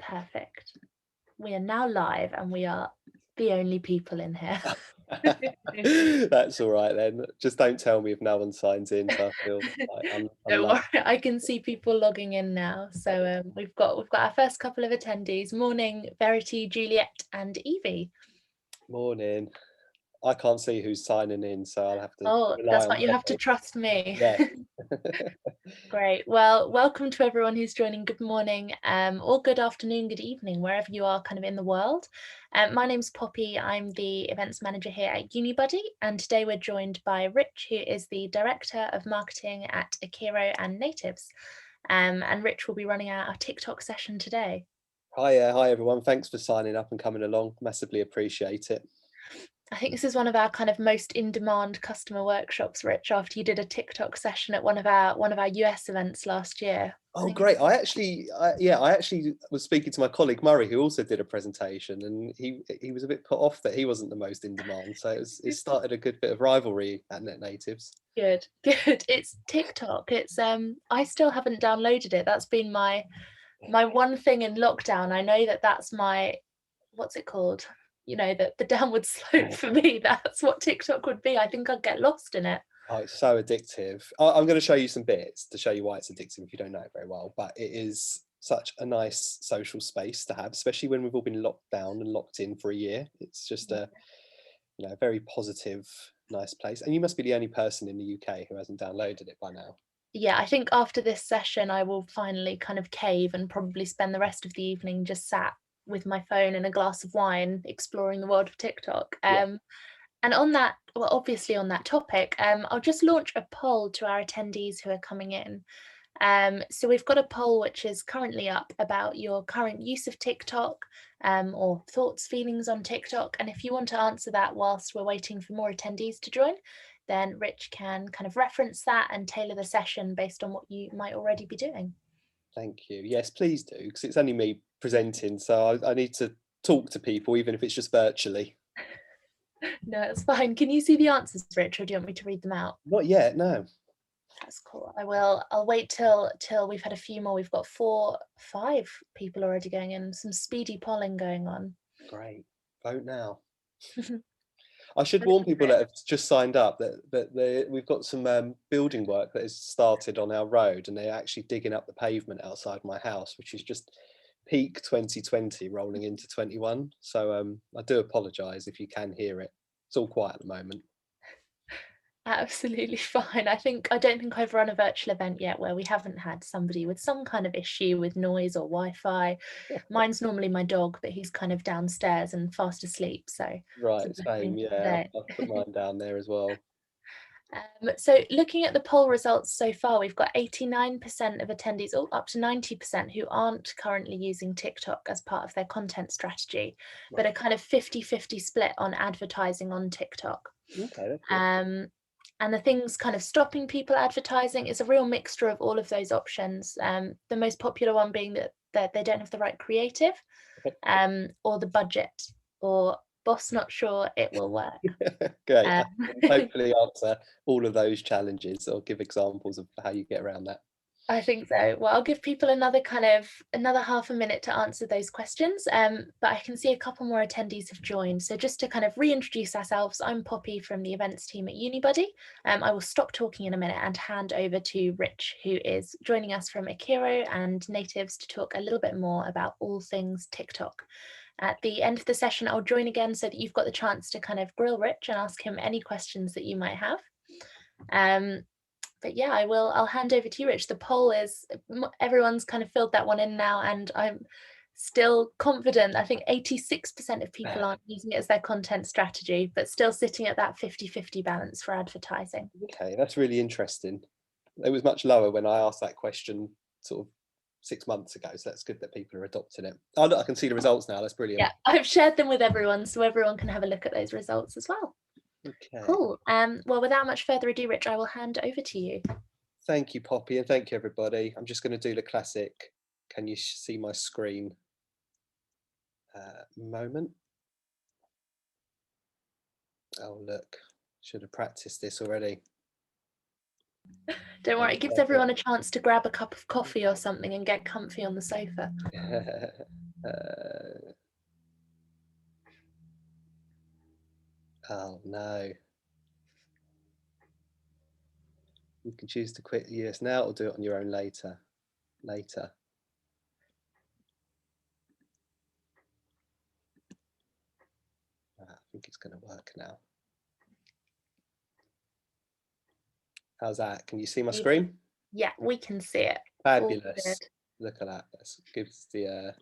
Perfect. We are now live and we are the only people in here. That's all right then. Just don't tell me if no one signs in, so I feel like I'm Don't lucky. worry, I can see people logging in now. So we've got our first couple of attendees. Morning, Verity, Juliet, and Evie. Morning. I can't see who's signing in, so I'll have to Oh, rely that's on what you have to Poppy. trust me. Yeah. Great. Well, welcome to everyone who's joining. Good morning, or good afternoon, good evening, wherever you are kind of in the world. My name's Poppy. I'm the events manager here at Unibuddy, and today we're joined by Rich, who is the Director of Marketing at Akero and Natives. And Rich will be running our TikTok session today. Hi everyone. Thanks for signing up and coming along. Massively appreciate it. I think this is one of our kind of most in-demand customer workshops, Rich, after you did a TikTok session at one of our US events last year. Oh, great. I actually was speaking to my colleague Murray, who also did a presentation, and he was a bit put off that he wasn't the most in demand. So it started a good bit of rivalry at Net Natives. Good. It's TikTok. It's I still haven't downloaded it. That's been my one thing in lockdown. I know that's my, what's it called? You know, the downward slope for me. That's what TikTok would be. I think I'd get lost in it. Oh, it's so addictive. I'm going to show you some bits to show you why it's addictive if you don't know it very well, but it is such a nice social space to have, especially when we've all been locked down and locked in for a year. It's just a very positive, nice place. And you must be the only person in the UK who hasn't downloaded it by now. Yeah, I think after this session, I will finally kind of cave and probably spend the rest of the evening just sat with my phone and a glass of wine exploring the world of TikTok. And on that, well, obviously on that topic, I'll just launch a poll to our attendees who are coming in. So we've got a poll which is currently up about your current use of TikTok, or thoughts, feelings on TikTok. And if you want to answer that whilst we're waiting for more attendees to join, then Rich can kind of reference that and tailor the session based on what you might already be doing. Thank you. Yes, please do, because it's only me presenting, so I need to talk to people, even if it's just virtually. No, it's fine. Can you see the answers, Rich, or do you want me to read them out? Not yet, no. That's cool. I'll wait till we've had a few more. We've got 5 people already going in, some speedy polling going on. Great. Vote now. I should warn people that have just signed up that we've got some building work that has started on our road, and they're actually digging up the pavement outside my house, which is just peak 2020 rolling into 21. So I do apologise if you can hear it. It's all quiet at the moment. Absolutely fine. I don't think I've run a virtual event yet where we haven't had somebody with some kind of issue with noise or Wi-Fi. Mine's normally my dog, but he's kind of downstairs and fast asleep. So Right, same, yeah. I've put mine down there as well. So looking at the poll results so far, we've got 89% of attendees, up to 90%, who aren't currently using TikTok as part of their content strategy, but a kind of 50-50 split on advertising on TikTok. Okay, that's good. And the things kind of stopping people advertising is a real mixture of all of those options. The most popular one being that they don't have the right creative, or the budget, or boss not sure it will work. Great. Hopefully answer all of those challenges or give examples of how you get around that. I think so. Well, I'll give people another half a minute to answer those questions. But I can see a couple more attendees have joined. So just to kind of reintroduce ourselves, I'm Poppy from the events team at Unibuddy. I will stop talking in a minute and hand over to Rich, who is joining us from Akero and Natives to talk a little bit more about all things TikTok. At the end of the session, I'll join again so that you've got the chance to kind of grill Rich and ask him any questions that you might have. But yeah, I'll hand over to you, Rich. The poll is, everyone's kind of filled that one in now, and I'm still confident. I think 86% of people aren't using it as their content strategy, but still sitting at that 50-50 balance for advertising. Okay, that's really interesting. It was much lower when I asked that question sort of 6 months ago, so that's good that people are adopting it. Oh, look, I can see the results now. That's brilliant. Yeah, I've shared them with everyone, so everyone can have a look at those results as well. Okay. Cool. Well, without much further ado, Rich, I will hand over to you. Thank you, Poppy, and thank you, everybody. I'm just going to do the classic, can you see my screen moment. Oh, look, should have practiced this already. Don't worry, it gives everyone a chance to grab a cup of coffee or something and get comfy on the sofa. Oh no. You can choose to quit the US now or do it on your own later. I think it's going to work now. How's that? Can you see my screen? Yeah, we can see it. Fabulous. Look at that. That gives the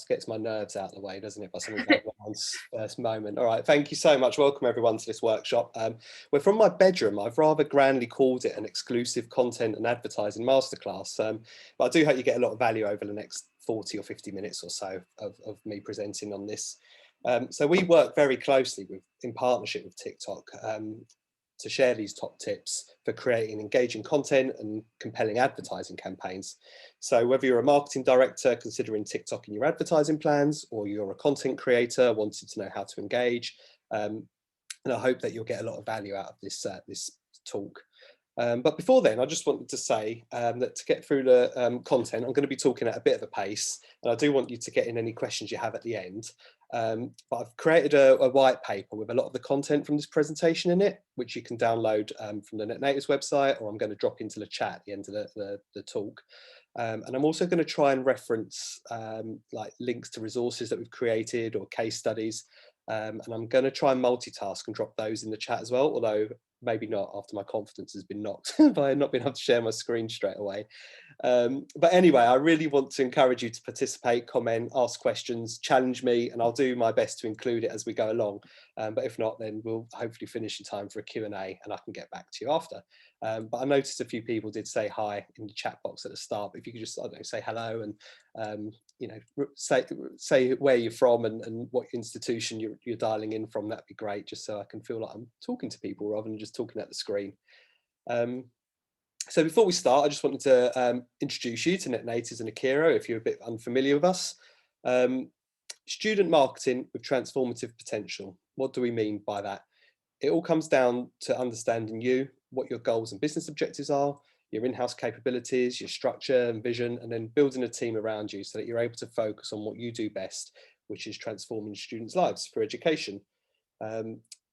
gets my nerves out of the way, doesn't it, by something like everyone's first moment. All right, thank you so much. Welcome everyone to this workshop. We're from my bedroom. I've rather grandly called it an exclusive content and advertising masterclass, but I do hope you get a lot of value over the next 40 or 50 minutes or so of me presenting on this. So we work very closely in partnership with TikTok to share these top tips for creating engaging content and compelling advertising campaigns. So whether you're a marketing director considering TikTok in your advertising plans, or you're a content creator wanting to know how to engage, and I hope that you'll get a lot of value out of this talk. But before then, I just wanted to say that to get through the content, I'm going to be talking at a bit of a pace, and I do want you to get in any questions you have at the end. But I've created a white paper with a lot of the content from this presentation in it, which you can download from the Net Natives website, or I'm going to drop into the chat at the end of the talk. And I'm also going to try and reference like links to resources that we've created or case studies. And I'm going to try and multitask and drop those in the chat as well, although maybe not after my confidence has been knocked by not being able to share my screen straight away. But anyway, I really want to encourage you to participate, comment, ask questions, challenge me, and I'll do my best to include it as we go along. But if not, then we'll hopefully finish in time for a Q&A and I can get back to you after. But I noticed a few people did say hi in the chat box at the start. But if you could just, I don't know, say hello and you know, say where you're from and what institution you're dialing in from, that'd be great, just so I can feel like I'm talking to people rather than just talking at the screen. So before we start, I just wanted to introduce you to Net Natives and Akero if you're a bit unfamiliar with us. Student marketing with transformative potential. What do we mean by that? It all comes down to understanding you, what your goals and business objectives are, your in-house capabilities, your structure and vision, and then building a team around you so that you're able to focus on what you do best, which is transforming students' lives for education.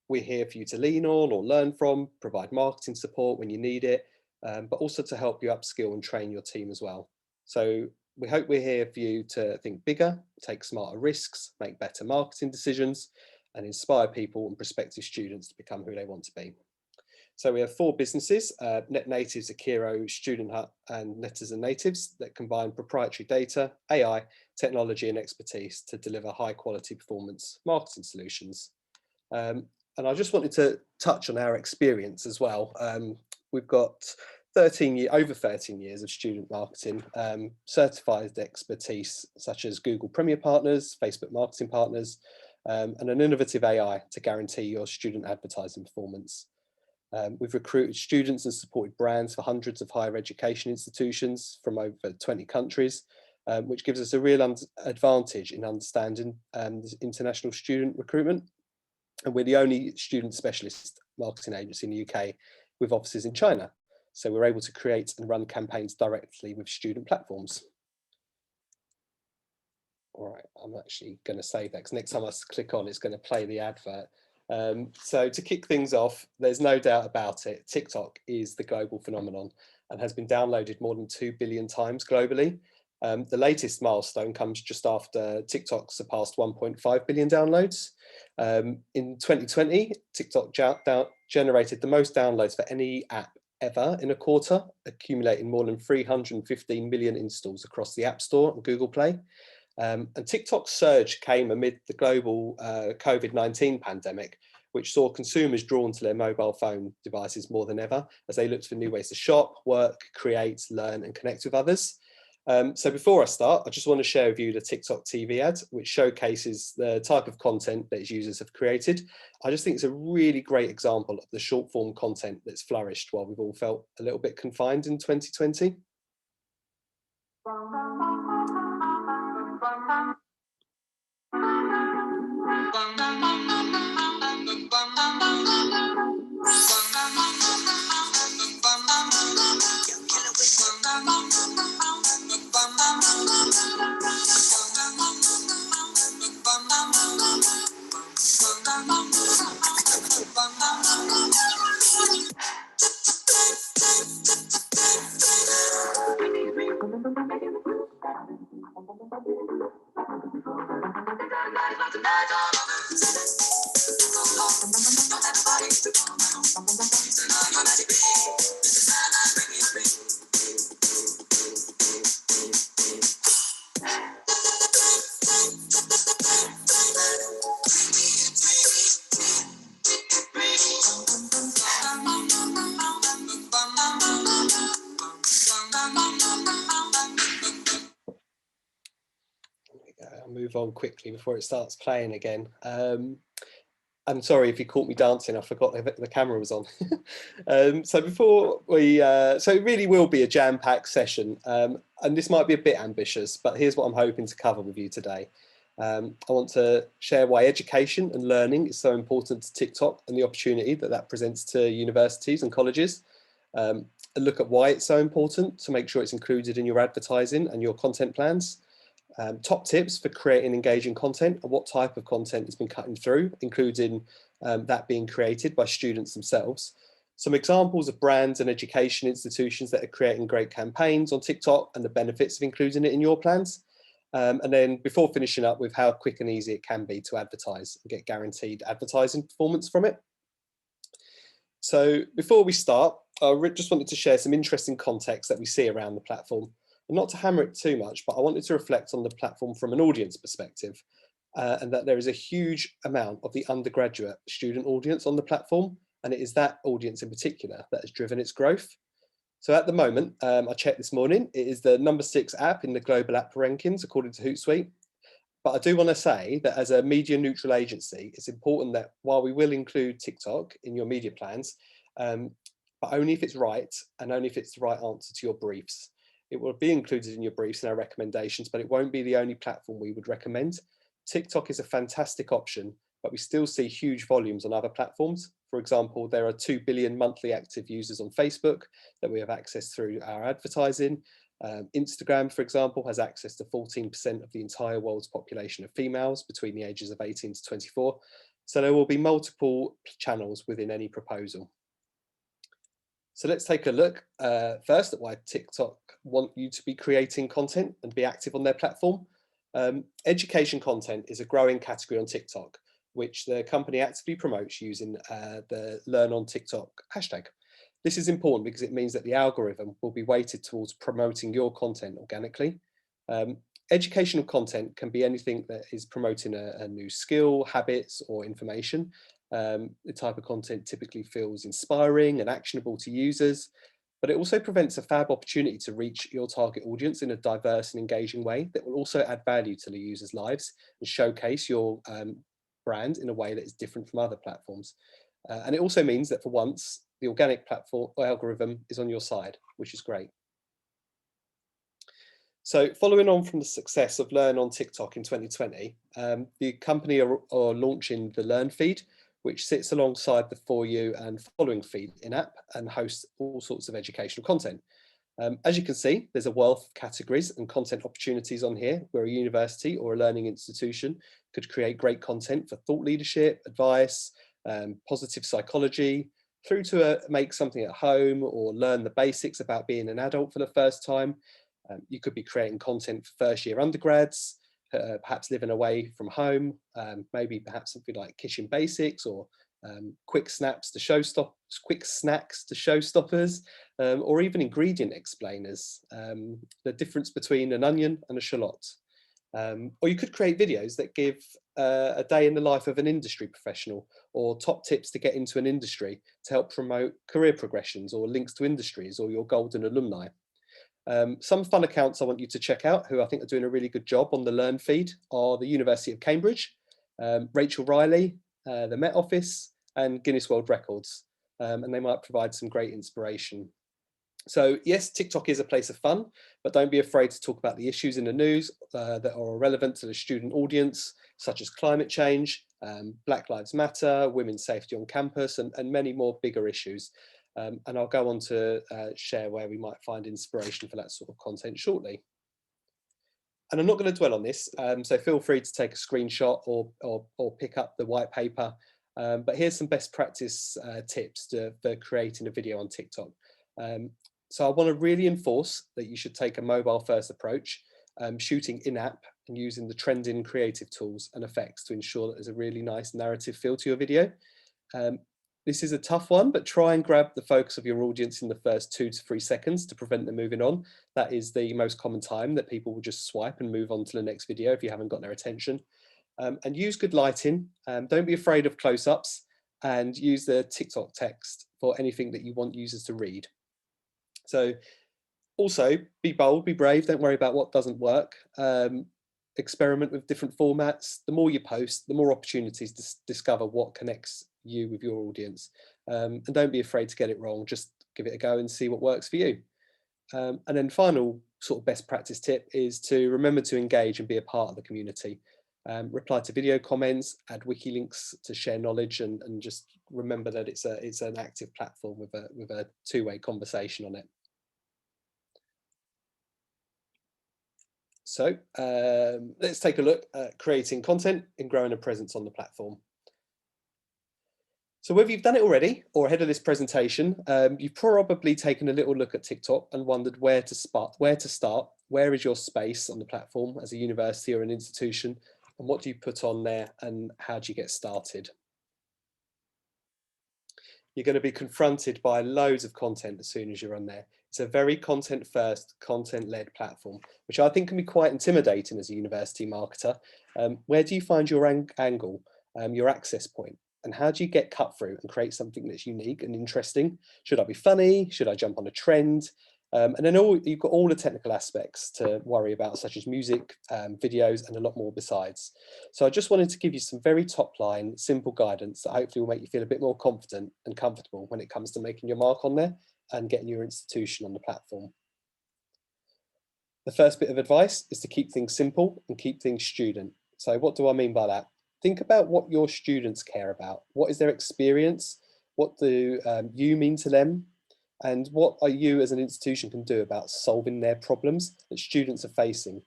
We're here for you to lean on or learn from, provide marketing support when you need it, but also to help you upskill and train your team as well. So we hope we're here for you to think bigger, take smarter risks, make better marketing decisions, and inspire people and prospective students to become who they want to be. So we have 4 businesses, Net Natives, Akero, Student Hut, and Netters and Natives, that combine proprietary data, AI, technology, and expertise to deliver high quality performance marketing solutions. And I just wanted to touch on our experience as well. We've got over 13 years of student marketing, certified expertise such as Google Premier Partners, Facebook Marketing Partners, and an innovative AI to guarantee your student advertising performance. We've recruited students and supported brands for hundreds of higher education institutions from over 20 countries, which gives us a real advantage in understanding international student recruitment. And we're the only student specialist marketing agency in the UK with offices in China. So we're able to create and run campaigns directly with student platforms. All right, I'm actually going to save that because next time I click on, it's going to play the advert. So to kick things off, there's no doubt about it, TikTok is the global phenomenon and has been downloaded more than 2 billion times globally. The latest milestone comes just after TikTok surpassed 1.5 billion downloads. In 2020, TikTok generated the most downloads for any app ever in a quarter, accumulating more than 315 million installs across the App Store and Google Play. And TikTok's surge came amid the global COVID-19 pandemic, which saw consumers drawn to their mobile phone devices more than ever as they looked for new ways to shop, work, create, learn, and connect with others. So before I start, I just want to share with you the TikTok TV ad, which showcases the type of content that its users have created. I just think it's a really great example of the short form content that's flourished while we've all felt a little bit confined in 2020. I'll move on quickly before it starts playing again. I'm sorry if you caught me dancing. I forgot the camera was on. So before we, so it really will be a jam-packed session, and this might be a bit ambitious, but here's what I'm hoping to cover with you today. I want to share why education and learning is so important to TikTok and the opportunity that presents to universities and colleges. And look at why it's so important to make sure it's included in your advertising and your content plans. Top tips for creating engaging content and what type of content has been cutting through, including that being created by students themselves. Some examples of brands and education institutions that are creating great campaigns on TikTok and the benefits of including it in your plans. And then before finishing up with how quick and easy it can be to advertise and get guaranteed advertising performance from it. So before we start, I just wanted to share some interesting context that we see around the platform. And not to hammer it too much, but I wanted to reflect on the platform from an audience perspective, and that there is a huge amount of the undergraduate student audience on the platform, and it is that audience in particular that has driven its growth. So at the moment, I checked this morning, it is the #6 app in the global app rankings according to Hootsuite. But I do want to say that as a media neutral agency, it's important that while we will include TikTok in your media plans, but only if it's right and only if it's the right answer to your briefs. It will be included in your briefs and our recommendations, but it won't be the only platform we would recommend. TikTok is a fantastic option, but we still see huge volumes on other platforms. For example, there are 2 billion monthly active users on Facebook that we have access through our advertising. Instagram, for example, has access to 14% of the entire world's population of females between the ages of 18 to 24. So there will be multiple channels within any proposal. So let's take a look first at why TikTok want you to be creating content and be active on their platform. Education content is a growing category on TikTok, which the company actively promotes using the Learn on TikTok hashtag. This is important because it means that the algorithm will be weighted towards promoting your content organically. Educational content can be anything that is promoting a new skill, habits, or information. The type of content typically feels inspiring and actionable to users, but it also presents a fab opportunity to reach your target audience in a diverse and engaging way that will also add value to the users' lives and showcase your brand in a way that is different from other platforms. And it also means that for once, the organic platform algorithm is on your side, which is great. So following on from the success of Learn on TikTok in 2020, the company are launching the Learn feed, which sits alongside the For You and Following feed in-app and hosts all sorts of educational content. As you can see, there's a wealth of categories and content opportunities on here where a university or a learning institution could create great content for thought leadership, advice, positive psychology, through to make something at home or learn the basics about being an adult for the first time. You could be creating content for first-year undergrads, perhaps living away from home, maybe perhaps something like kitchen basics or quick snacks to showstoppers, or even ingredient explainers, the difference between an onion and a shallot. Or you could create videos that give a day in the life of an industry professional or top tips to get into an industry to help promote career progressions or links to industries or your golden alumni. Some fun accounts I want you to check out who I think are doing a really good job on the Learn feed are the University of Cambridge, Rachel Riley, the Met Office and Guinness World Records, and they might provide some great inspiration. So yes, TikTok is a place of fun, but don't be afraid to talk about the issues in the news that are relevant to the student audience, such as climate change, Black Lives Matter, women's safety on campus, and many more bigger issues. And I'll go on to share where we might find inspiration for that sort of content shortly. And I'm not going to dwell on this, so feel free to take a screenshot or pick up the white paper. But here's some best practice tips for creating a video on TikTok. So I want to really enforce that you should take a mobile first approach, shooting in-app and using the trending creative tools and effects to ensure that there's a really nice narrative feel to your video. This is a tough one, but try and grab the focus of your audience in the first 2 to 3 seconds to prevent them moving on. That is the most common time that people will just swipe and move on to the next video if you haven't got their attention. And use good lighting. Don't be afraid of close-ups, and use the TikTok text for anything that you want users to read. So also be bold, be brave, don't worry about what doesn't work. Experiment with different formats. The more you post, the more opportunities to discover what connects you with your audience. And don't be afraid to get it wrong, just give it a go and see what works for you. And then final sort of best practice tip is to remember to engage and be a part of the community. Reply to video comments, add wiki links to share knowledge, and just remember that it's an active platform with a two-way conversation on it. So let's take a look at creating content and growing a presence on the platform. So whether you've done it already or ahead of this presentation, you've probably taken a little look at TikTok and wondered where to start. Where is your space on the platform as a university or an institution? And what do you put on there and how do you get started? You're going to be confronted by loads of content as soon as you're on there. It's a very content first, content led platform, which I think can be quite intimidating as a university marketer. Where do you find your angle, your access point? And how do you get cut through and create something that's unique and interesting? Should I be funny? Should I jump on a trend? And then you've got all the technical aspects to worry about, such as music, videos, and a lot more besides. So I just wanted to give you some very top line, simple guidance that hopefully will make you feel a bit more confident and comfortable when it comes to making your mark on there and getting your institution on the platform. The first bit of advice is to keep things simple and keep things student. So what do I mean by that? Think about what your students care about. What is their experience? What do you mean to them? And what are you as an institution can do about solving their problems that students are facing?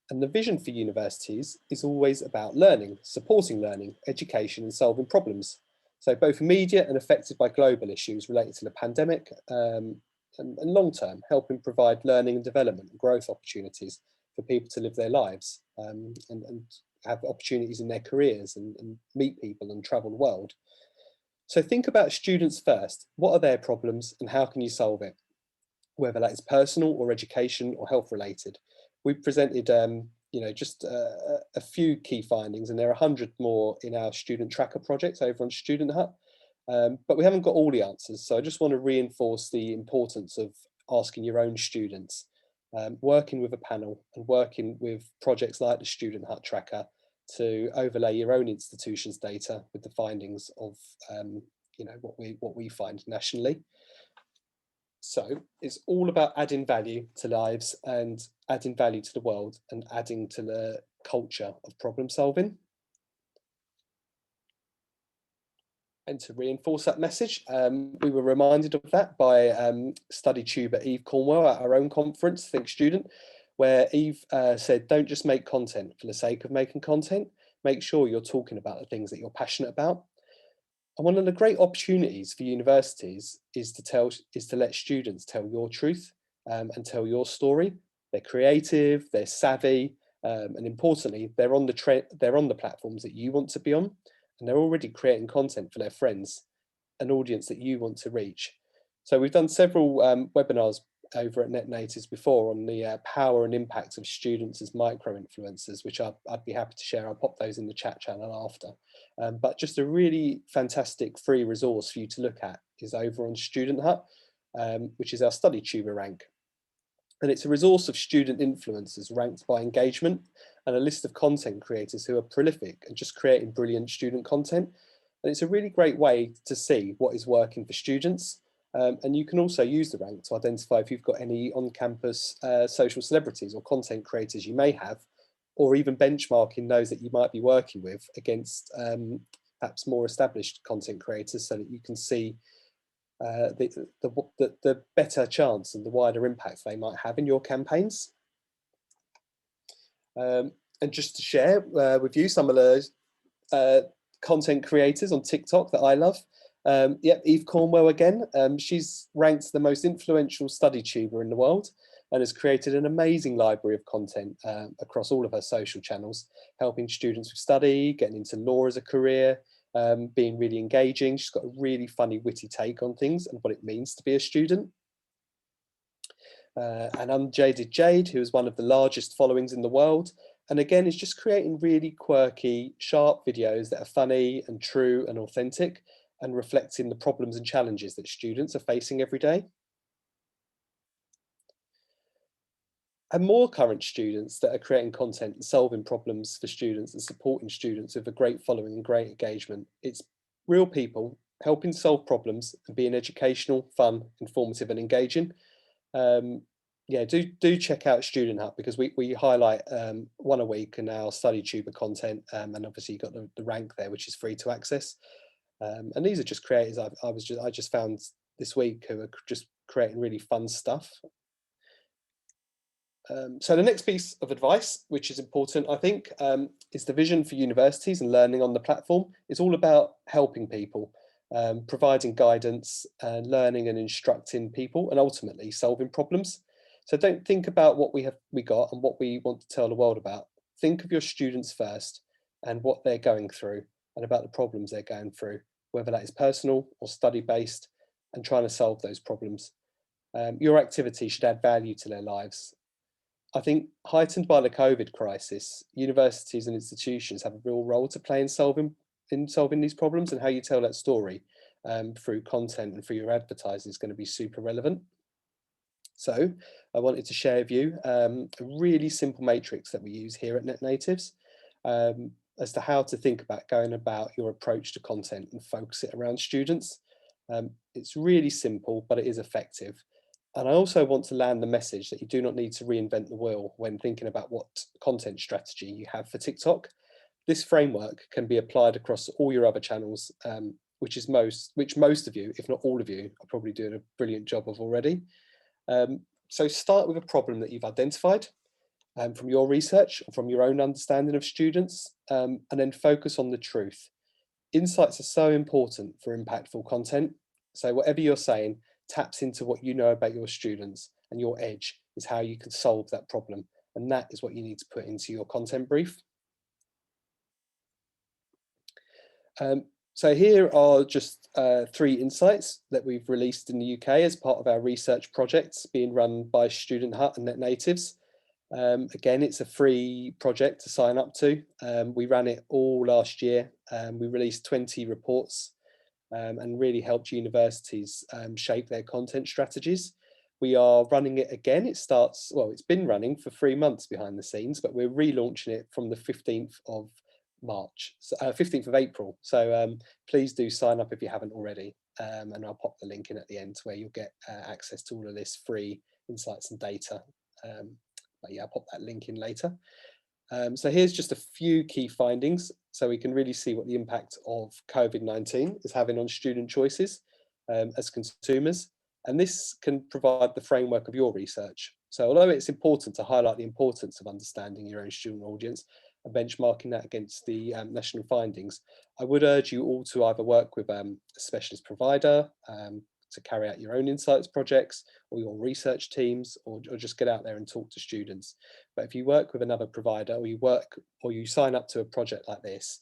And the vision for universities is always about learning, supporting learning, education, and solving problems. So both immediate and affected by global issues related to the pandemic, and long term, helping provide learning and development and growth opportunities for people to live their lives, and have opportunities in their careers and meet people and travel the world. So think about students first. What are their problems and how can you solve it? Whether that is personal or education or health related. We presented just a few key findings, and there are 100 more in our student tracker project over on Student Hut. But we haven't got all the answers. So I just want to reinforce the importance of asking your own students, working with a panel and working with projects like the Student Hut tracker to overlay your own institution's data with the findings of what we find nationally. So it's all about adding value to lives and adding value to the world and adding to the culture of problem solving. And to reinforce that message, we were reminded of that by study tuber Eve Cornwell at our own conference, Think Student, where Eve said, don't just make content for the sake of making content, make sure you're talking about the things that you're passionate about. And one of the great opportunities for universities is to let students tell your truth and tell your story. They're creative, they're savvy, and importantly, they're on the platforms that you want to be on, and they're already creating content for their friends, an audience that you want to reach. So we've done several webinars over at Net Natives before on the power and impact of students as micro-influencers, which I'd be happy to share. I'll pop those in the chat channel after. But just a really fantastic free resource for you to look at is over on Student Hut, which is our study tuber rank. And it's a resource of student influencers ranked by engagement and a list of content creators who are prolific and just creating brilliant student content. And it's a really great way to see what is working for students. And you can also use the rank to identify if you've got any on-campus social celebrities or content creators you may have, or even benchmarking those that you might be working with against perhaps more established content creators so that you can see the better chance and the wider impact they might have in your campaigns. And just to share with you some of the content creators on TikTok that I love. Yep, Eve Cornwell again. She's ranked the most influential study tuber in the world and has created an amazing library of content across all of her social channels, helping students with study, getting into law as a career, being really engaging. She's got a really funny, witty take on things and what it means to be a student. And Unjaded Jade, who is one of the largest followings in the world, and again is just creating really quirky, sharp videos that are funny and true and authentic and reflecting the problems and challenges that students are facing every day. And more current students that are creating content and solving problems for students and supporting students with a great following and great engagement. It's real people helping solve problems and being educational, fun, informative and engaging. Yeah, do check out Student Hub because we highlight one a week in our study tuber content, and obviously you've got the rank there, which is free to access. And these are just creators I just found this week who are just creating really fun stuff. So the next piece of advice, which is important, I think, is the vision for universities and learning on the platform. It's all about helping people, providing guidance and learning and instructing people and ultimately solving problems. So don't think about what we got and what we want to tell the world about. Think of your students first and what they're going through and about the problems they're going through, whether that is personal or study-based, and trying to solve those problems. Your activity should add value to their lives. I think heightened by the COVID crisis, universities and institutions have a real role to play in solving these problems, and how you tell that story through content and through your advertising is going to be super relevant. So I wanted to share with you a really simple matrix that we use here at Net Natives as to how to think about going about your approach to content and focus it around students. It's really simple, but it is effective. And I also want to land the message that you do not need to reinvent the wheel when thinking about what content strategy you have for TikTok. This framework can be applied across all your other channels, which most of you, if not all of you, are probably doing a brilliant job of already. So start with a problem that you've identified from your research, from your own understanding of students, and then focus on the truth. Insights are so important for impactful content. So whatever you're saying taps into what you know about your students, and your edge is how you can solve that problem. And that is what you need to put into your content brief. So here are just 3 insights that we've released in the UK as part of our research projects being run by Student Hut and Net Natives. Again, it's a free project to sign up to. We ran it all last year. We released 20 reports and really helped universities shape their content strategies. We are running it again. It's been running for 3 months behind the scenes, but we're relaunching it from the 15th of March, 15th of April. So please do sign up if you haven't already. And I'll pop the link in at the end where you'll get access to all of this free insights and data. But yeah, I'll pop that link in later. So here's just a few key findings so we can really see what the impact of COVID-19 is having on student choices as consumers. And this can provide the framework of your research. So although it's important to highlight the importance of understanding your own student audience and benchmarking that against the national findings, I would urge you all to either work with a specialist provider to carry out your own insights projects, or your research teams, or just get out there and talk to students. But if you work with another provider, or you sign up to a project like this,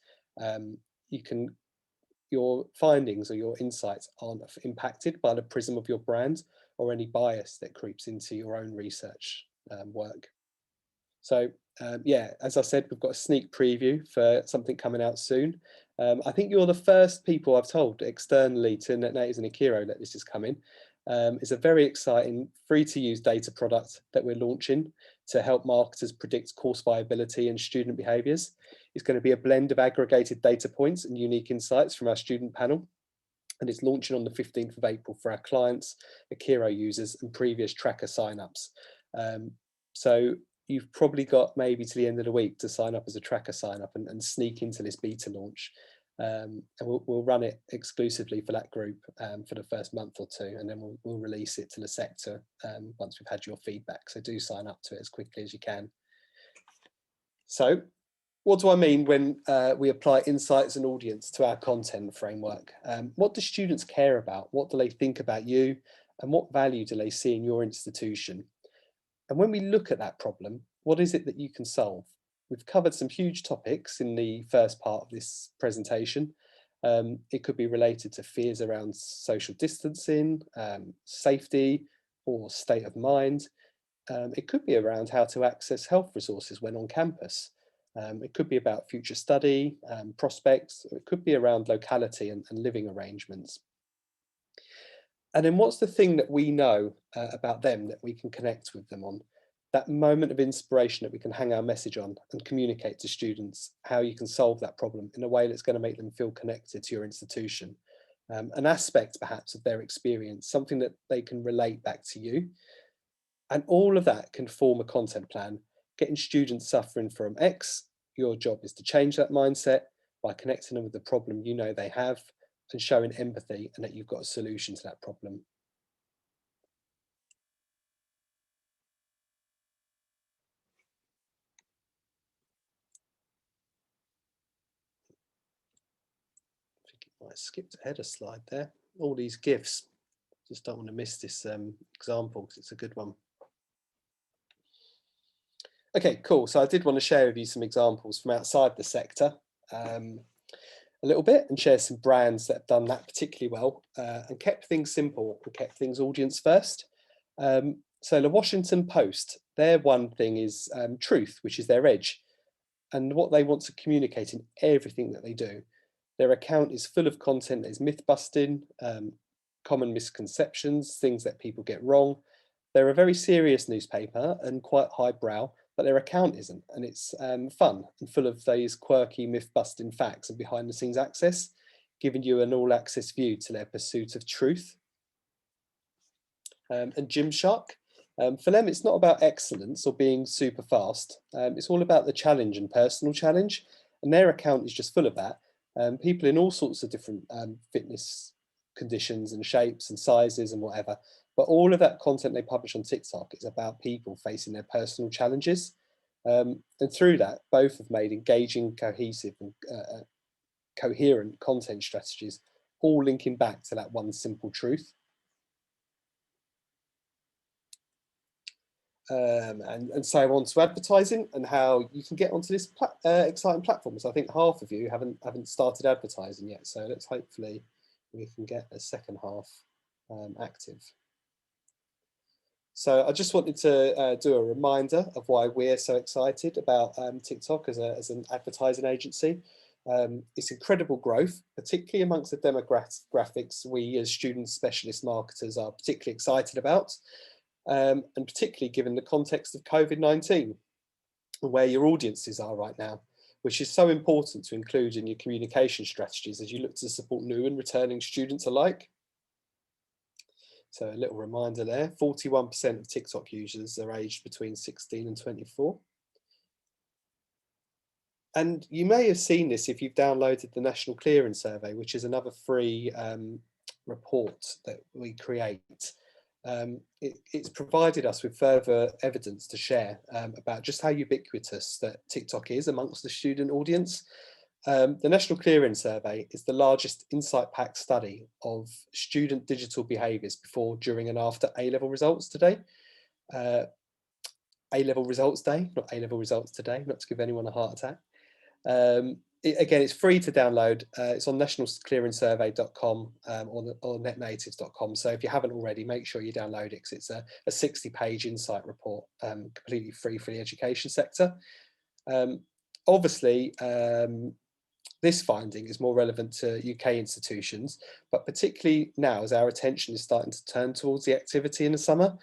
your findings or your insights aren't impacted by the prism of your brand or any bias that creeps into your own research work. So yeah, as I said, we've got a sneak preview for something coming out soon. I think you're the first people I've told externally to Net Natives and Akero that this is coming. It's a very exciting free-to-use data product that we're launching to help marketers predict course viability and student behaviours. It's going to be a blend of aggregated data points and unique insights from our student panel. And it's launching on the 15th of April for our clients, Akero users and previous tracker signups. So you've probably got maybe to the end of the week to sign up as a tracker sign up and sneak into this beta launch. And we'll run it exclusively for that group for the first month or 2, and then we'll release it to the sector once we've had your feedback. So do sign up to it as quickly as you can. So what do I mean when we apply insights and audience to our content framework? What do students care about? What do they think about you? And what value do they see in your institution? And when we look at that problem, what is it that you can solve? We've covered some huge topics in the first part of this presentation. It could be related to fears around social distancing, safety, or state of mind. It could be around how to access health resources when on campus. It could be about future study, prospects. It could be around locality and living arrangements. And then what's the thing that we know about them that we can connect with them on? That moment of inspiration that we can hang our message on and communicate to students how you can solve that problem in a way that's going to make them feel connected to your institution. An aspect perhaps of their experience, something that they can relate back to you. And all of that can form a content plan. Getting students suffering from X, your job is to change that mindset by connecting them with the problem you know they have and showing empathy and that you've got a solution to that problem. I think I skipped ahead a slide there. All these GIFs. Just don't want to miss this example because it's a good one. Okay, cool. So I did want to share with you some examples from outside the sector a little bit and share some brands that have done that particularly well and kept things simple and kept things audience first. So the Washington Post, their one thing is truth, which is their edge, and what they want to communicate in everything that they do. Their account is full of content that is myth busting, common misconceptions, things that people get wrong. They're a very serious newspaper and quite highbrow, but their account isn't, and it's fun and full of these quirky myth-busting facts and behind-the-scenes access, giving you an all-access view to their pursuit of truth. And Gymshark, for them, it's not about excellence or being super fast. It's all about the challenge and personal challenge, and their account is just full of that. People in all sorts of different fitness conditions and shapes and sizes and whatever. But all of that content they publish on TikTok is about people facing their personal challenges. And through that, both have made engaging, cohesive and coherent content strategies, all linking back to that one simple truth. And so on to advertising and how you can get onto this exciting platform. So I think half of you haven't started advertising yet. So let's hopefully we can get a second half active. So I just wanted to do a reminder of why we're so excited about TikTok as an advertising agency. It's incredible growth, particularly amongst the demographics we as student specialist marketers are particularly excited about, and particularly given the context of COVID-19 and where your audiences are right now, which is so important to include in your communication strategies as you look to support new and returning students alike. So a little reminder there, 41% of TikTok users are aged between 16 and 24. And you may have seen this if you've downloaded the National Clearing Survey, which is another free report that we create. It's provided us with further evidence to share about just how ubiquitous that TikTok is amongst the student audience. The National Clearing Survey is the largest insight-packed study of student digital behaviours before, during and after A-level results today. A-level results day, not A-level results today, not to give anyone a heart attack. Again, it's free to download. It's on nationalclearingsurvey.com or netnatives.com. So if you haven't already, make sure you download it because it's a 60-page insight report, completely free for the education sector. Obviously, this finding is more relevant to UK institutions, but particularly now as our attention is starting to turn towards the activity in the summer.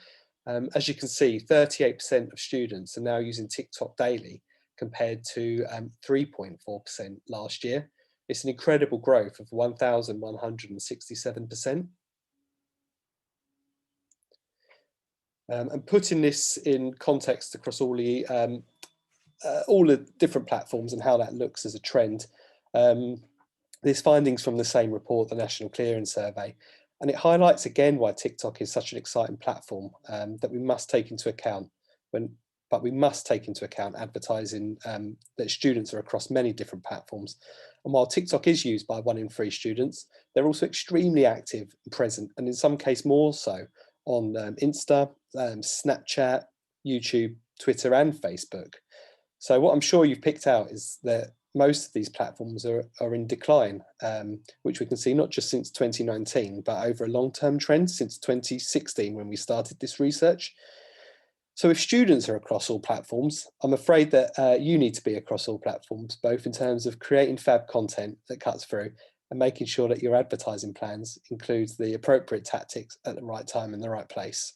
As you can see, 38% of students are now using TikTok daily, compared to 3.4% last year. It's an incredible growth of 1,167%. And putting this in context across all the different platforms and how that looks as a trend, there's findings from the same report, the National Clearing Survey, and it highlights again why TikTok is such an exciting platform that we must take into account when but we must take into account advertising that students are across many different platforms. And while TikTok is used by 1 in 3 students, they're also extremely active and present, and in some cases more so, on Insta, Snapchat, YouTube, Twitter, and Facebook. So what I'm sure you've picked out is that most of these platforms are in decline, which we can see not just since 2019, but over a long-term trend since 2016 when we started this research. So if students are across all platforms, I'm afraid that you need to be across all platforms, both in terms of creating fab content that cuts through and making sure that your advertising plans includes the appropriate tactics at the right time and the right place.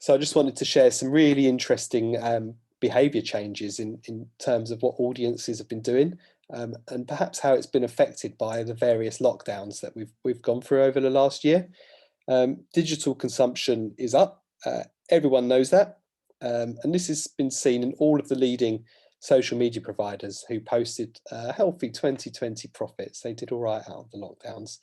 So I just wanted to share some really interesting behaviour changes in terms of what audiences have been doing, and perhaps how it's been affected by the various lockdowns that we've gone through over the last year. Digital consumption is up, everyone knows that, and this has been seen in all of the leading social media providers who posted healthy 2020 profits. They did all right out of the lockdowns.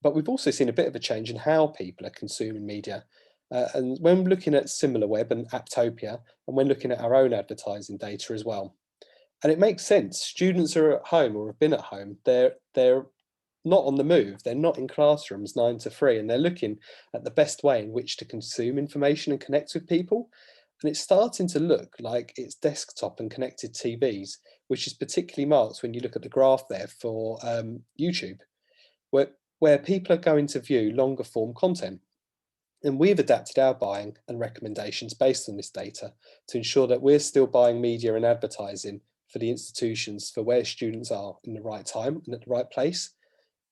But we've also seen a bit of a change in how people are consuming media. And when looking at SimilarWeb and Apptopia, and when looking at our own advertising data as well. And it makes sense. Students are at home or have been at home. They're not on the move. They're not in classrooms 9 to 3, and they're looking at the best way in which to consume information and connect with people. And it's starting to look like it's desktop and connected TVs, which is particularly marked when you look at the graph there for YouTube, where people are going to view longer form content. And we've adapted our buying and recommendations based on this data to ensure that we're still buying media and advertising for the institutions for where students are in the right time and at the right place.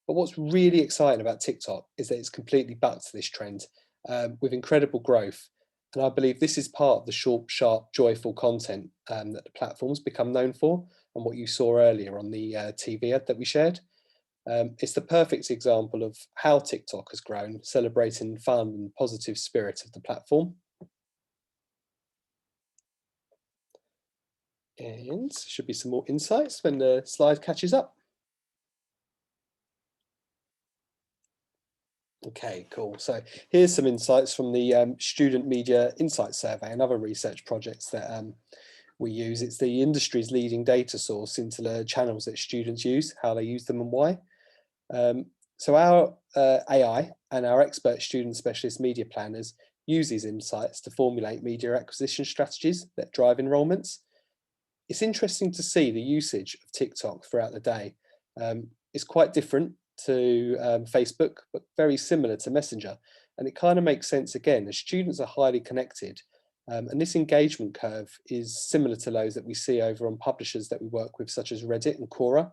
But what's really exciting about TikTok is that it's completely bucked this trend with incredible growth. And I believe this is part of the short, sharp, joyful content that the platforms become known for, and what you saw earlier on the TV ad that we shared. It's the perfect example of how TikTok has grown, celebrating fun and positive spirit of the platform. And should be some more insights when the slide catches up. Okay, cool. So here's some insights from the Student Media Insight Survey and other research projects that we use. It's the industry's leading data source into the channels that students use, how they use them and why. So our AI and our expert student specialist media planners use these insights to formulate media acquisition strategies that drive enrolments. It's interesting to see the usage of TikTok throughout the day. It's quite different to Facebook, but very similar to Messenger. And it kind of makes sense again, as students are highly connected. And this engagement curve is similar to those that we see over on publishers that we work with, such as Reddit and Quora.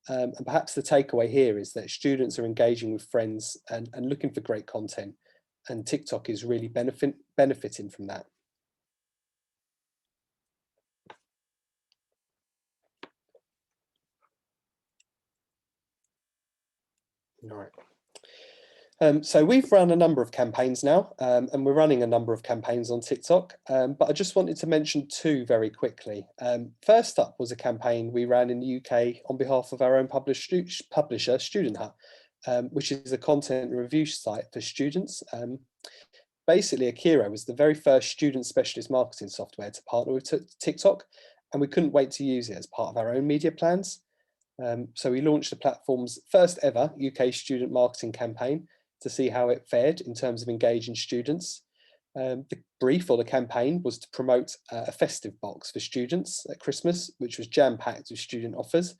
And perhaps the takeaway here is that students are engaging with friends and looking for great content, and TikTok is really benefiting from that. All right. So we've run a number of campaigns now, and we're running a number of campaigns on TikTok, but I just wanted to mention 2 very quickly. First up was a campaign we ran in the UK on behalf of our own publisher, Student Hut, which is a content review site for students. Basically, Akero was the very first student specialist marketing software to partner with TikTok, and we couldn't wait to use it as part of our own media plans. So we launched the platform's first ever UK student marketing campaign to see how it fared in terms of engaging students. The brief or the campaign was to promote a festive box for students at Christmas, which was jam-packed with student offers.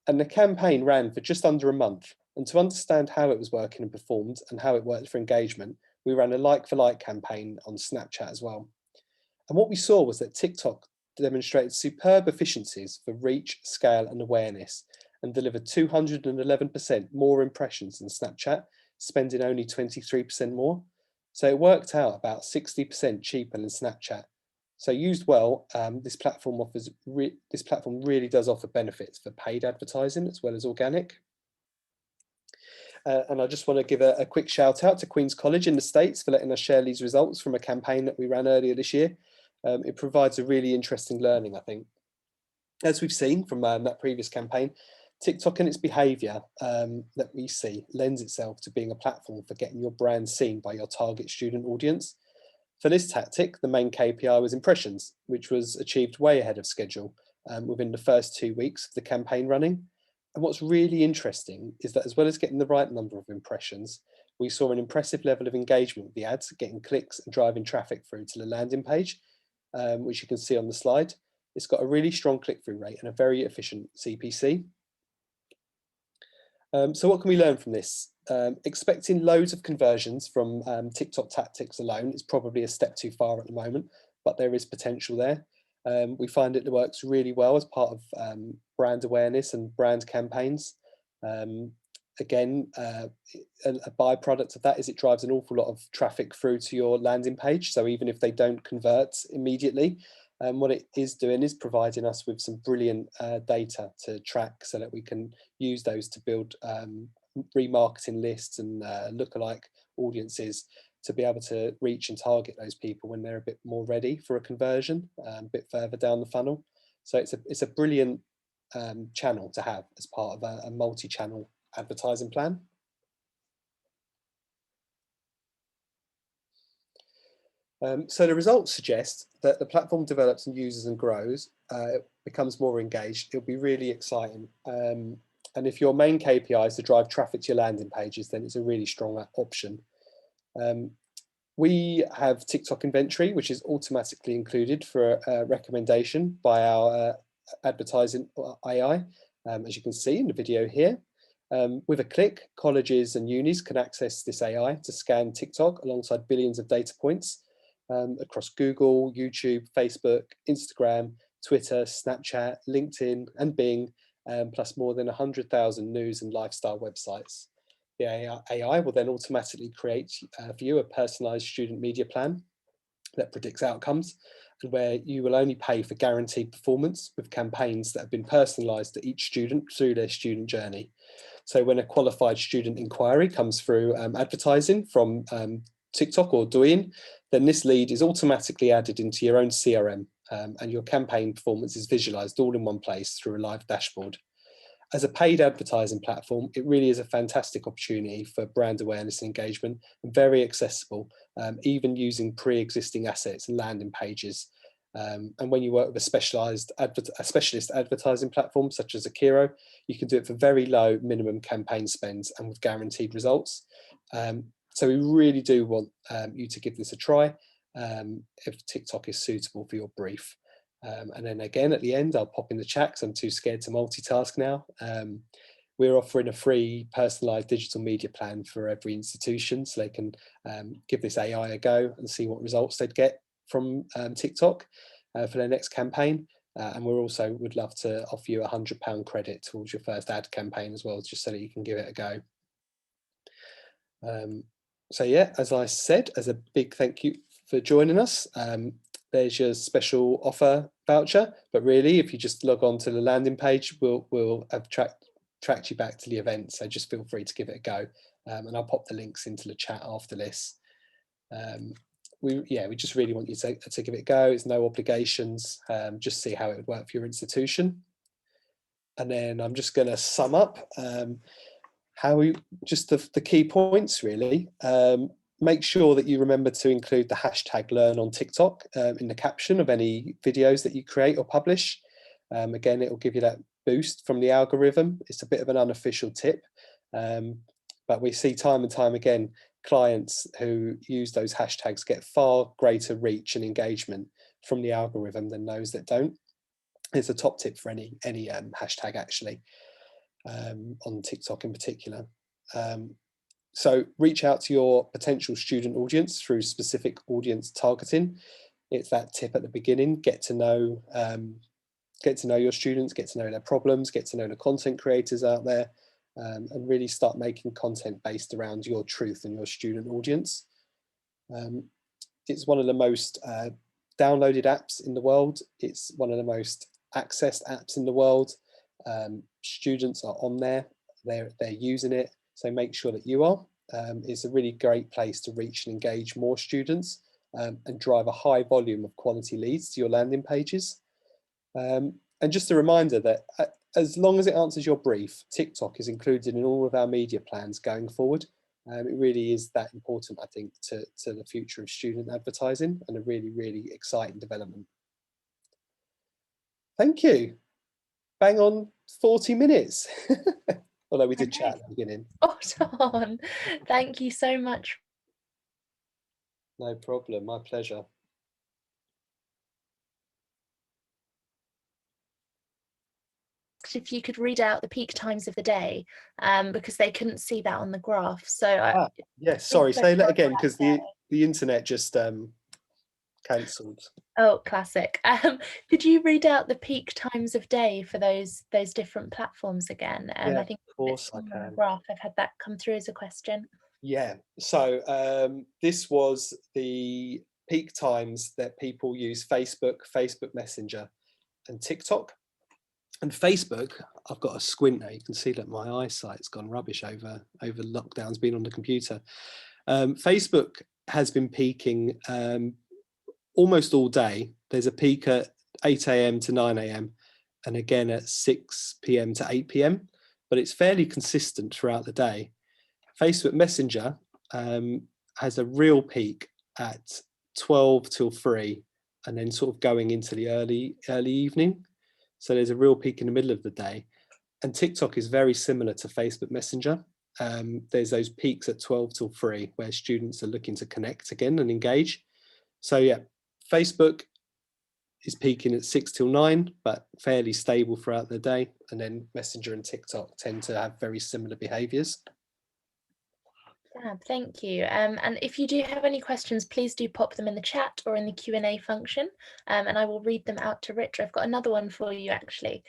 And the campaign ran for just under a month. And to understand how it was working and performed and how it worked for engagement, we ran a like-for-like campaign on Snapchat as well. And what we saw was that TikTok demonstrated superb efficiencies for reach, scale, and awareness, and delivered 211% more impressions than Snapchat, spending only 23% more. So it worked out about 60% cheaper than Snapchat. So used well, this platform really does offer benefits for paid advertising as well as organic. And I just want to give a quick shout out to Queen's College in the States for letting us share these results from a campaign that we ran earlier this year. It provides a really interesting learning, I think. As we've seen from that previous campaign, TikTok and its behaviour that we see lends itself to being a platform for getting your brand seen by your target student audience. For this tactic, the main KPI was impressions, which was achieved way ahead of schedule within the first 2 weeks of the campaign running. And what's really interesting is that as well as getting the right number of impressions, we saw an impressive level of engagement with the ads, getting clicks and driving traffic through to the landing page, which you can see on the slide. It's got a really strong click-through rate and a very efficient CPC. So what can we learn from this? Expecting loads of conversions from TikTok tactics alone is probably a step too far at the moment, but there is potential there. We find it works really well as part of brand awareness and brand campaigns. Again, a byproduct of that is it drives an awful lot of traffic through to your landing page. So even if they don't convert immediately, what it is doing is providing us with some brilliant data to track so that we can use those to build remarketing lists and lookalike audiences to be able to reach and target those people when they're a bit more ready for a conversion, a bit further down the funnel. So it's a brilliant channel to have as part of a multi-channel advertising plan. So the results suggest that the platform develops and uses and grows, it becomes more engaged. It'll be really exciting. And if your main KPI is to drive traffic to your landing pages, then it's a really strong option. We have TikTok inventory, which is automatically included for a recommendation by our advertising AI, as you can see in the video here. With a click, colleges and unis can access this AI to scan TikTok alongside billions of data points across Google, YouTube, Facebook, Instagram, Twitter, Snapchat, LinkedIn, and Bing, plus more than 100,000 news and lifestyle websites. The AI will then automatically create for you a personalized student media plan that predicts outcomes and where you will only pay for guaranteed performance with campaigns that have been personalized to each student through their student journey. So when a qualified student inquiry comes through advertising from TikTok or Douyin, then this lead is automatically added into your own CRM and your campaign performance is visualized all in one place through a live dashboard. As a paid advertising platform, it really is a fantastic opportunity for brand awareness and engagement, and very accessible, even using pre-existing assets and landing pages. And when you work with a specialist advertising platform such as Akero, you can do it for very low minimum campaign spends and with guaranteed results. So we really do want you to give this a try if TikTok is suitable for your brief. And then again, at the end, I'll pop in the chat because I'm too scared to multitask now. We're offering a free personalized digital media plan for every institution so they can give this AI a go and see what results they'd get from TikTok for their next campaign. And we also would love to offer you £100 credit towards your first ad campaign as well, just so that you can give it a go. So yeah, as I said, as a big thank you for joining us. There's your special offer voucher, but really, if you just log on to the landing page, we'll have tracked you back to the event. So just feel free to give it a go, and I'll pop the links into the chat after this. We just really want you to give it a go. It's no obligations. Just see how it would work for your institution, and then I'm just going to sum up the key points really. Make sure that you remember to include the hashtag learn on TikTok in the caption of any videos that you create or publish. Again, it will give you that boost from the algorithm. It's a bit of an unofficial tip, but we see time and time again, clients who use those hashtags get far greater reach and engagement from the algorithm than those that don't. It's a top tip for any hashtag actually, on TikTok in particular. So reach out to your potential student audience through specific audience targeting. It's that tip at the beginning. Get to know your students, get to know their problems, get to know the content creators out there, and really start making content based around your truth and your student audience. It's one of the most downloaded apps in the world. It's one of the most accessed apps in the world. Students are on there, they're using it. So make sure that you are. It's a really great place to reach and engage more students and drive a high volume of quality leads to your landing pages. And just a reminder that as long as it answers your brief, TikTok is included in all of our media plans going forward. It really is that important, I think, to the future of student advertising, and a really, really exciting development. Thank you. Bang on 40 minutes. Although we did chat at the beginning. Spot on. Thank you so much. No problem, my pleasure. If you could read out the peak times of the day, because they couldn't see that on the graph. So yes, sorry, say that again, because the internet just cancelled. Oh, classic. Could you read out the peak times of day for those different platforms again? Yeah, I think of course I on the can. graph, I've had that come through as a question. Yeah, so this was the peak times that people use Facebook, Facebook Messenger, and TikTok. And Facebook, I've got a squint now. You can see that my eyesight's gone rubbish over lockdowns, being on the computer. Facebook has been peaking almost all day. There's a peak at 8 a.m. to 9 a.m. and again at 6 p.m. to 8 p.m. But it's fairly consistent throughout the day. Facebook Messenger has a real peak at 12 till 3 and then sort of going into the early evening. So there's a real peak in the middle of the day. And TikTok is very similar to Facebook Messenger. There's those peaks at 12 till 3 where students are looking to connect again and engage. So yeah, Facebook is peaking at 6 till 9, but fairly stable throughout the day. And then Messenger and TikTok tend to have very similar behaviours. Thank you. And if you do have any questions, please do pop them in the chat or in the Q&A function, and I will read them out to Rich. I've got another one for you, actually.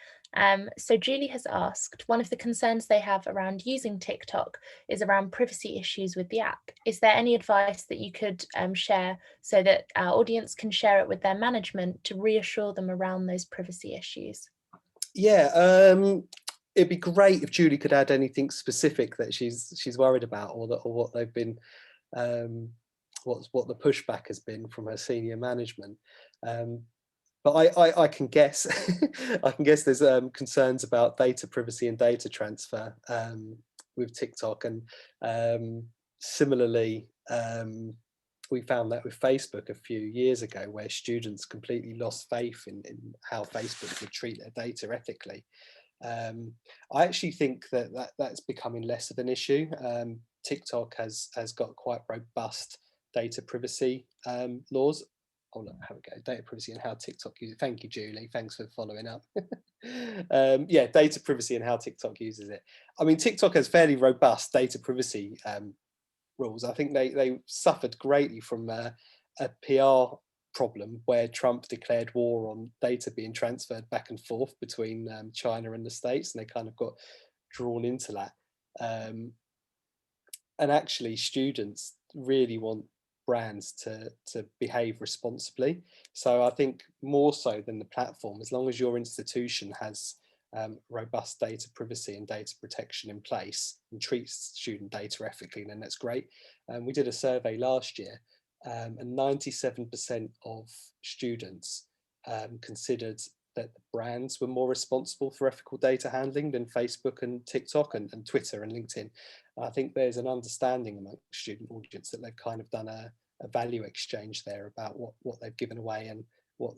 So Julie has asked, one of the concerns they have around using TikTok is around privacy issues with the app. Is there any advice that you could share so that our audience can share it with their management to reassure them around those privacy issues? Yeah, it'd be great if Julie could add anything specific that she's worried about, or what they've been, what the pushback has been from her senior management. But I can guess. I can guess there's concerns about data privacy and data transfer with TikTok, and similarly, we found that with Facebook a few years ago, where students completely lost faith in how Facebook would treat their data ethically. I actually think that's becoming less of an issue. TikTok has got quite robust data privacy laws. Oh look, here we go. Data privacy and how TikTok uses it. Thank you, Julie. Thanks for following up. Yeah, data privacy and how TikTok uses it. I mean, TikTok has fairly robust data privacy rules. I think they suffered greatly from a PR problem where Trump declared war on data being transferred back and forth between China and the States, and they kind of got drawn into that. And actually, students really want brands to behave responsibly. So I think more so than the platform, as long as your institution has robust data privacy and data protection in place and treats student data ethically, then that's great. We did a survey last year, and 97% of students considered that the brands were more responsible for ethical data handling than Facebook and TikTok and Twitter and LinkedIn. I think there's an understanding among the student audience that they've kind of done a value exchange there about what they've given away, and what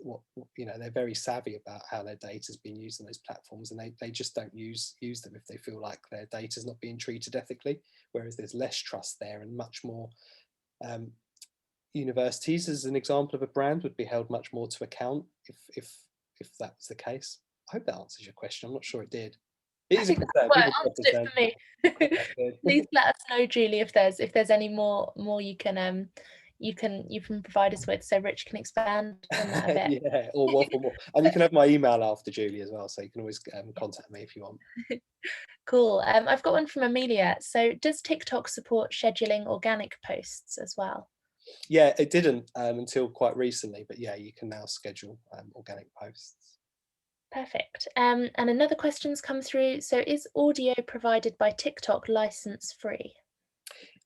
you know, they're very savvy about how their data is being used on those platforms, and they just don't use them if they feel like their data is not being treated ethically. Whereas there's less trust there, and much more universities, as an example of a brand, would be held much more to account if that's the case. I hope that answers your question. I'm not sure it did. It is a concern. Well, answered it for me. Please let us know, Julie, if there's any more you can provide us with, so Rich can expand on that a bit. Yeah, or waffle more. And you can have my email after, Julie, as well, so you can always contact me if you want. Cool. I've got one from Amelia. So does TikTok support scheduling organic posts as well? Yeah, it didn't until quite recently, but yeah, you can now schedule organic posts. Perfect. And another question's come through. So is audio provided by TikTok license free?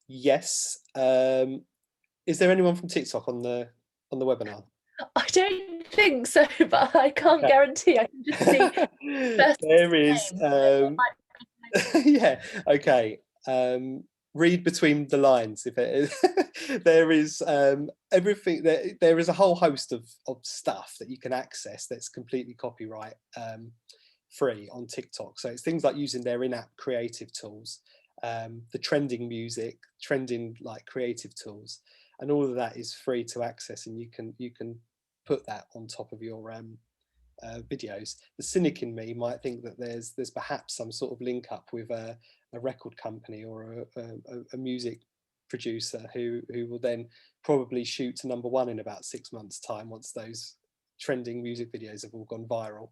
Yes. Is there anyone from TikTok on the webinar? I don't think so, but I can't guarantee. I can just see there is. Yeah. Okay. read between the lines. If it is, there is everything. There is a whole host of stuff that you can access that's completely copyright free on TikTok. So it's things like using their in-app creative tools, the trending music, trending like creative tools, and all of that is free to access, and you can put that on top of your videos. The cynic in me might think that there's perhaps some sort of link up with a record company or a music producer who will then probably shoot to #1 in about 6 months' time once those trending music videos have all gone viral,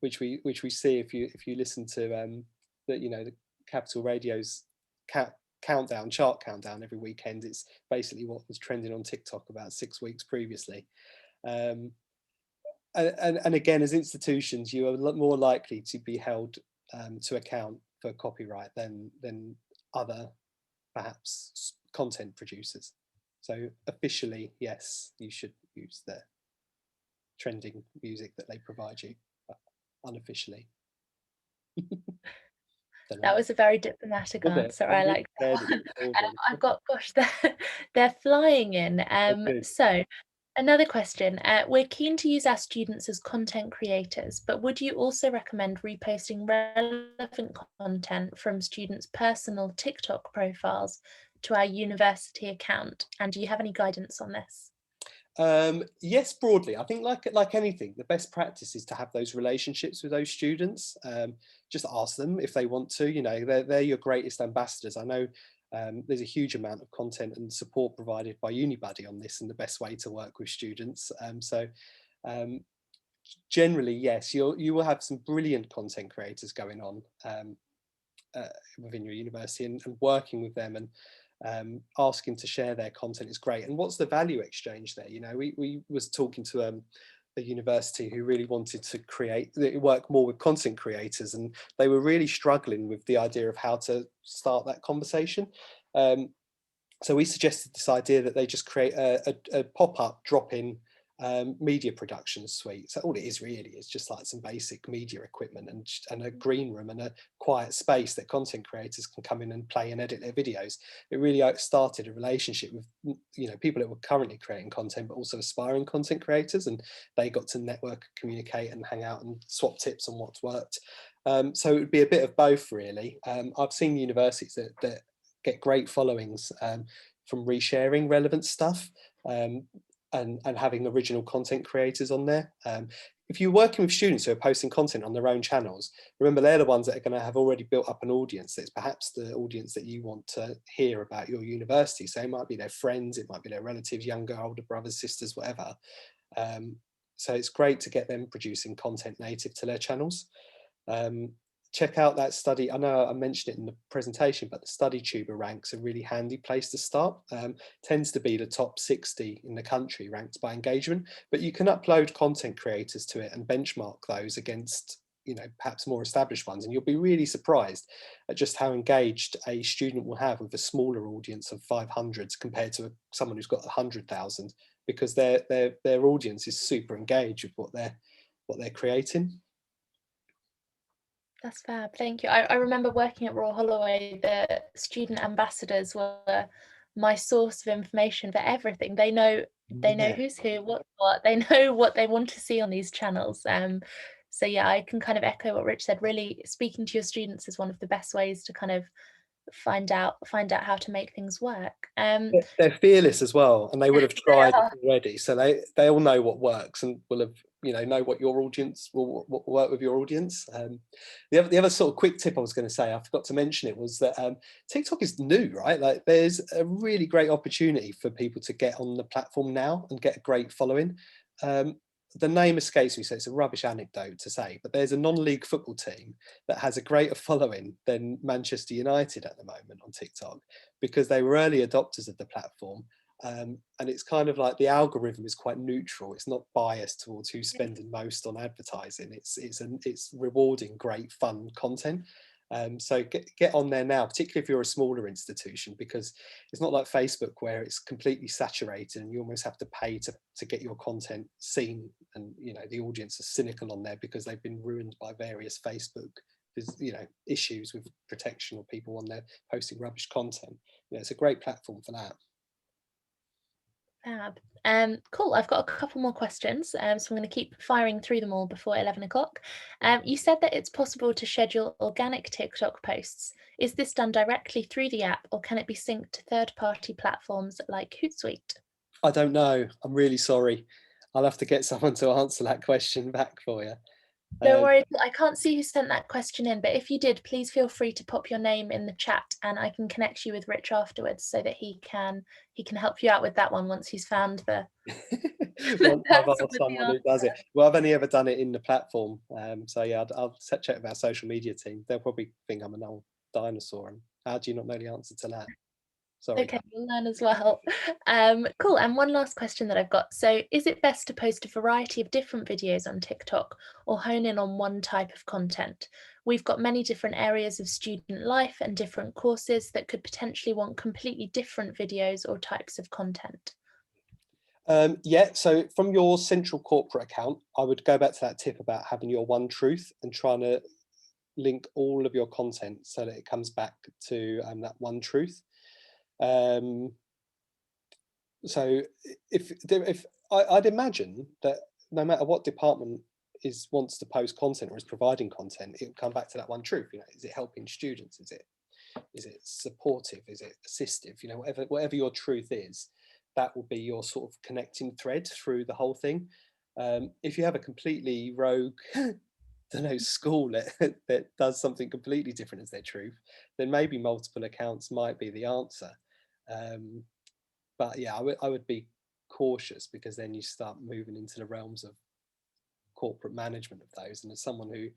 which we see if you listen to the Capital Radio's chart countdown every weekend. It's basically what was trending on TikTok about 6 weeks previously. And again, as institutions, you are more likely to be held to account for copyright than other perhaps content producers. So officially, yes, you should use the trending music that they provide you, but unofficially. That was a very diplomatic answer. I like that one. I've got, gosh, they're flying in. So another question. We're keen to use our students as content creators, but would you also recommend reposting relevant content from students' personal TikTok profiles to our university account? And do you have any guidance on this? Yes, broadly. I think like anything, the best practice is to have those relationships with those students. Just ask them if they want to. They're your greatest ambassadors. I know there's a huge amount of content and support provided by Unibuddy on this, and the best way to work with students. Generally, yes, you will have some brilliant content creators going on within your university, and working with them and asking to share their content is great. And what's the value exchange there? We was talking to a university who really wanted to work more with content creators, and they were really struggling with the idea of how to start that conversation. So we suggested this idea that they just create a pop-up drop-in media production suite. So all it is really is just like some basic media equipment and a green room and a quiet space that content creators can come in and play and edit their videos. It really started a relationship with people that were currently creating content but also aspiring content creators, and they got to network, communicate and hang out and swap tips on what's worked. So it would be a bit of both really. I've seen universities that get great followings from resharing relevant stuff. And having original content creators on there. If you're working with students who are posting content on their own channels, remember they're the ones that are going to have already built up an audience. That's perhaps the audience that you want to hear about your university. So it might be their friends, it might be their relatives, younger, older brothers, sisters, whatever. So it's great to get them producing content native to their channels. Check out that study. I know I mentioned it in the presentation, but the StudyTuber ranks a really handy place to start. Tends to be the top 60 in the country ranked by engagement, but you can upload content creators to it and benchmark those against perhaps more established ones, and you'll be really surprised at just how engaged a student will have with a smaller audience of 500 compared to someone who's got 100,000, because their audience is super engaged with what they're creating. That's fab, thank you. I remember working at Royal Holloway, the student ambassadors were my source of information for everything. They know who's who, what's what, they know what they want to see on these channels. So yeah, I can kind of echo what Rich said. Really, speaking to your students is one of the best ways to kind of find out how to make things work. They're fearless as well, and they would have tried it already, so they all know what works and will have know what your audience will work with your audience. The other sort of quick tip I was going to say, I forgot to mention it, was that TikTok is new, right? Like there's a really great opportunity for people to get on the platform now and get a great following. The name escapes me, so it's a rubbish anecdote to say, but there's a non-league football team that has a greater following than Manchester United at the moment on TikTok, because they were early adopters of the platform. And it's kind of like the algorithm is quite neutral. It's not biased towards who's spending most on advertising. It's rewarding great fun content. So get on there now, particularly if you're a smaller institution, because it's not like Facebook where it's completely saturated and you almost have to pay to get your content seen. And the audience is cynical on there because they've been ruined by various Facebook issues with protection or people on there posting rubbish content. It's a great platform for that. Fab. Cool. I've got a couple more questions, so I'm going to keep firing through them all before 11 o'clock. You said that it's possible to schedule organic TikTok posts. Is this done directly through the app, or can it be synced to third-party platforms like Hootsuite? I don't know. I'm really sorry. I'll have to get someone to answer that question back for you. Don't worry, I can't see who sent that question in, but if you did, please feel free to pop your name in the chat and I can connect you with Rich afterwards so that he can help you out with that one once he's found the Once I've person asked with the someone who does it. answer. Well, I've only ever done it in the platform. So yeah, I'll check with our social media team. They'll probably think I'm an old dinosaur. And how do you not know the answer to that? Sorry. Okay, we'll learn as well. Cool. And one last question that I've got. So is it best to post a variety of different videos on TikTok or hone in on one type of content? We've got many different areas of student life and different courses that could potentially want completely different videos or types of content. Yeah, so from your central corporate account, I would go back to that tip about having your one truth and trying to link all of your content so that it comes back to that one truth. So if I'd imagine that no matter what department wants to post content or is providing content, it will come back to that one truth. Is it helping students? Is it supportive? Is it assistive? Whatever your truth is, that will be your sort of connecting thread through the whole thing. If you have a completely rogue school that does something completely different as their truth, then maybe multiple accounts might be the answer. But yeah, I would be cautious, because then you start moving into the realms of corporate management of those. And as someone who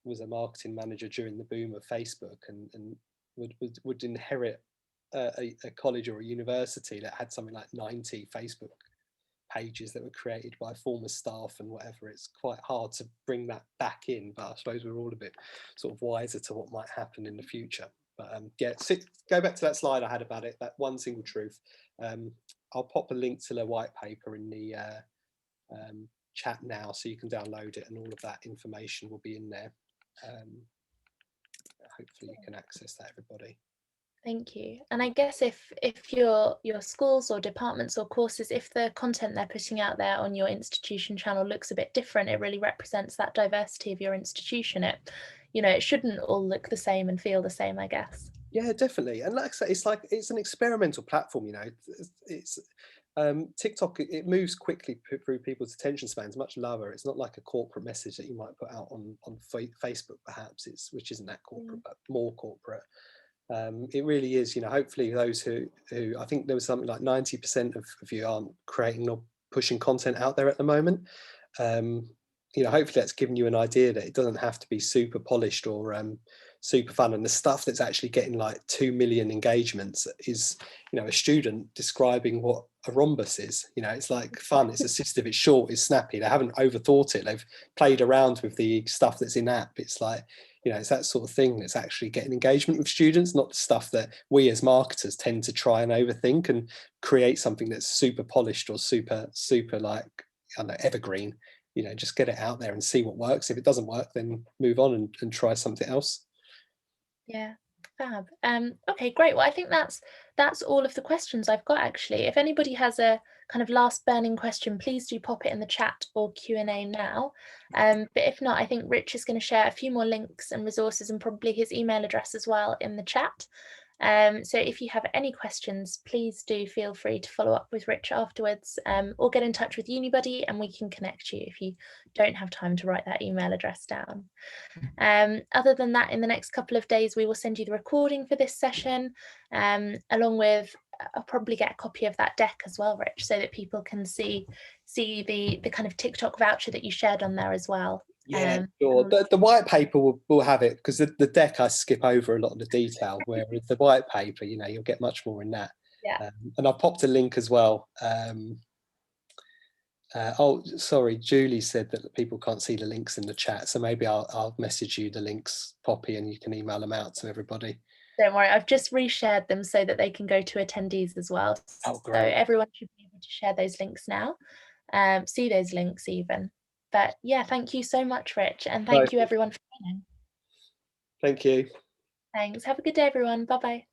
was a marketing manager during the boom of Facebook and would inherit a college or a university that had something like 90 Facebook pages that were created by former staff and whatever, it's quite hard to bring that back in. But I suppose we're all a bit sort of wiser to what might happen in the future. But yeah, go back to that slide I had about it, that one single truth. I'll pop a link to the white paper in the chat now, so you can download it, and all of that information will be in there. Hopefully you can access that, everybody. Thank you. And I guess if your schools or departments or courses, if the content they're putting out there on your institution channel looks a bit different, it really represents that diversity of your institution. It shouldn't all look the same and feel the same, I guess. Yeah, definitely. And like I say, it's an experimental platform. It's TikTok. It moves quickly through people's attention spans, much lower. It's not like a corporate message that you might put out on Facebook, perhaps. Which isn't that corporate, but more corporate. It really is. Hopefully those who I think there was something like 90% of you aren't creating or pushing content out there at the moment. Hopefully that's given you an idea that it doesn't have to be super polished or super fun. And the stuff that's actually getting like 2 million engagements is, a student describing what a rhombus is. It's like fun, it's assistive, it's short, it's snappy. They haven't overthought it. They've played around with the stuff that's in app. It's like, it's that sort of thing that's actually getting engagement with students, not the stuff that we as marketers tend to try and overthink and create something that's super polished or super like, I don't know, evergreen. Just get it out there and see what works. If it doesn't work, then move on and try something else. Yeah, fab. Okay, great. Well, I think that's all of the questions I've got, actually. If anybody has a kind of last burning question, please do pop it in the chat or Q&A now. But if not, I think Rich is going to share a few more links and resources and probably his email address as well in the chat. So if you have any questions, please do feel free to follow up with Rich afterwards, or get in touch with Unibuddy and we can connect you if you don't have time to write that email address down. Other than that, in the next couple of days, we will send you the recording for this session, along with, I'll probably get a copy of that deck as well, Rich, so that people can see the kind of TikTok voucher that you shared on there as well. Yeah, sure. The white paper will have it, because the deck I skip over a lot of the detail, whereas the white paper, you'll get much more in that. Yeah. And I've popped a link as well. Oh, sorry, Julie said that people can't see the links in the chat, so maybe I'll message you the links, Poppy, and you can email them out to everybody. Don't worry, I've just reshared them so that they can go to attendees as well. Oh, great. So everyone should be able to share those links now, see those links even. But yeah, thank you so much, Rich, and thank you everyone for joining. Thank you. Thanks. Have a good day, everyone. Bye-bye.